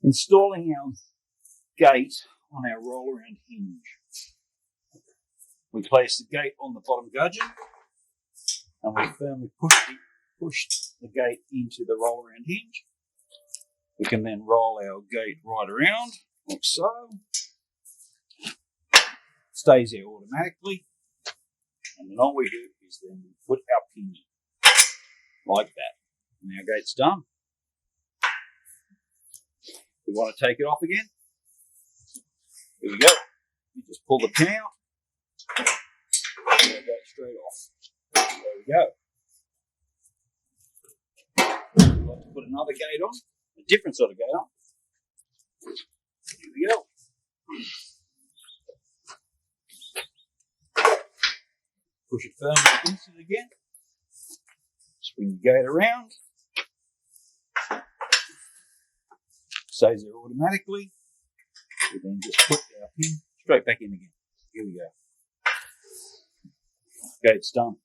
Installing our gate on our roll-around hinge. We place the gate on the bottom gudgeon and we firmly push the gate into the roll-around hinge. We can then roll our gate right around, like so. Stays there automatically. And then all we do is then we put our pin in, like that. And our gate's done. We want to take it off again. Here we go. You just pull the pin out. And it goes straight off. There we go. We'd like to put another gate on, a different sort of gate on. Here we go. Push it firmly against it again. Swing the gate around. Stays there automatically. We then just put our pin straight back in again. Here we go. Gate's done.